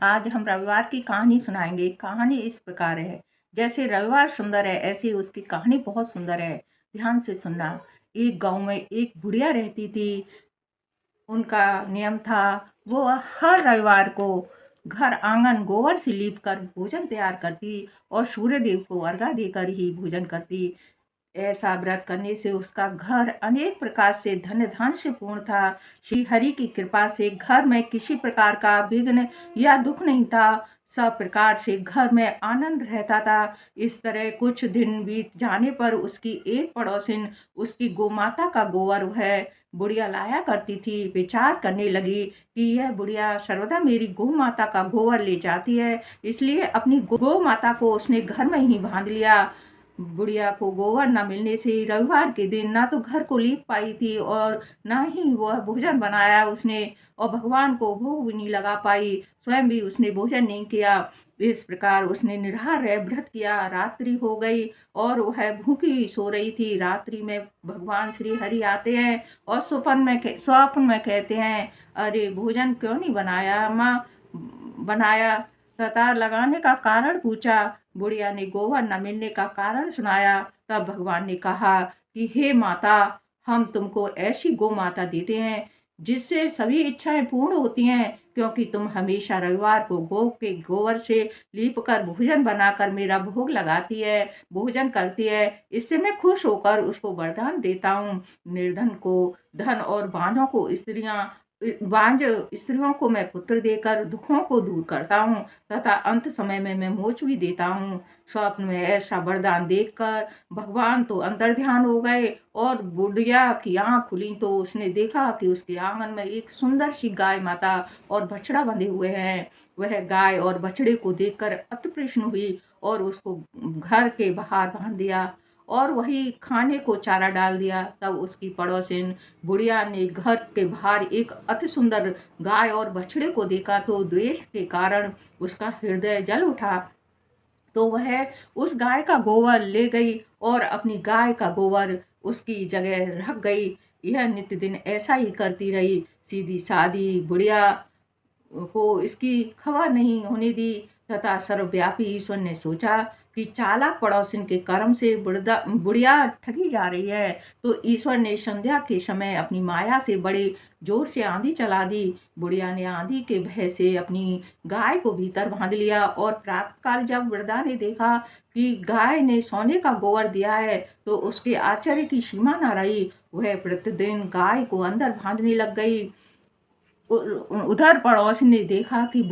आज हम रविवार की कहानी सुनाएंगे। कहानी इस प्रकार है, जैसे रविवार सुंदर है ऐसे उसकी कहानी बहुत सुंदर है। ध्यान से सुनना। एक गांव में एक बुढ़िया रहती थी। उनका नियम था, वो हर रविवार को घर आंगन गोबर से लीप कर भोजन तैयार करती और सूर्य देव को अर्घा देकर ही भोजन करती। ऐसा व्रत करने से उसका घर अनेक प्रकार से धन्य धान्य से पूर्ण था। श्री हरि की कृपा से घर में किसी प्रकार का विघ्न या दुख नहीं था। सब प्रकार से घर में आनंद रहता था। इस तरह कुछ दिन बीत जाने पर उसकी एक पड़ोसिन उसकी गोमाता का गोबर वह बुढ़िया लाया करती थी। विचार करने लगी कि यह बुढ़िया सर्वदा मेरी गौ माता का गोबर ले जाती है, इसलिए अपनी गौ माता को उसने घर में ही बांध लिया। बुढ़िया को गोबर न मिलने से रविवार के दिन ना तो घर को लीप पाई थी और ना ही वह भोजन बनाया उसने, और भगवान को भोग भी नहीं लगा पाई। स्वयं भी उसने भोजन नहीं किया। इस प्रकार उसने निराहार रह व्रत किया। रात्रि हो गई और वह भूखी सो रही थी। रात्रि में भगवान श्री हरि आते हैं और स्वप्न में कहते हैं, अरे भोजन क्यों नहीं बनाया माँ? बनाया। कतार लगाने का कारण पूछा। बुढ़िया ने गोबर न मिलने का कारण सुनाया। तब भगवान ने कहा कि हे माता, हम तुमको ऐसी गौ माता देते हैं जिससे सभी इच्छाएं पूर्ण होती हैं, क्योंकि तुम हमेशा रविवार को गौ के गोबर से लीप कर भोजन बनाकर मेरा भोग लगाती है, भोजन करती है। इससे मैं खुश होकर उसको वरदान देता हूँ। निर्धन को धन और बांझ स्त्रियों को मैं पुत्र देकर दुखों को दूर करता हूँ तथा अंत समय में मैं मोक्ष भी देता हूँ। स्वप्न में ऐसा वरदान देखकर भगवान तो अंतर्ध्यान हो गए और बुढ़िया की आंख खुली तो उसने देखा कि उसके आंगन में एक सुंदर सी गाय माता और बछड़ा बंधे हुए हैं। वह गाय और बछड़े को देखकर अति प्रसन्न हुई और उसको घर के बाहर बांध दिया और वही खाने को चारा डाल दिया। तब उसकी पड़ोसिन बुढ़िया ने घर के बाहर एक अति सुंदर गाय और बछड़े को देखा तो द्वेष के कारण उसका हृदय जल उठा। तो वह उस गाय का गोबर ले गई और अपनी गाय का गोबर उसकी जगह रख गई। यह नित्य दिन ऐसा ही करती रही। सीधी सादी बुढ़िया को इसकी खबर नहीं होने दी तथा सर्वव्यापी ईश्वर ने सोचा कि चालाक पड़ोसिन के कर्म से बुढ़िया ठगी जा रही है। तो ईश्वर ने संध्या के समय अपनी माया से बड़े जोर से आंधी चला दी। बुढ़िया ने आंधी के भय से अपनी गाय को भीतर बांध लिया और प्रातःकाल जब वृद्धा ने देखा कि गाय ने सोने का गोबर दिया है तो उसके आश्चर्य की सीमा न रही। वह प्रतिदिन गाय को अंदर बांधने लग गई। उधर पड़ोस ने देखा कि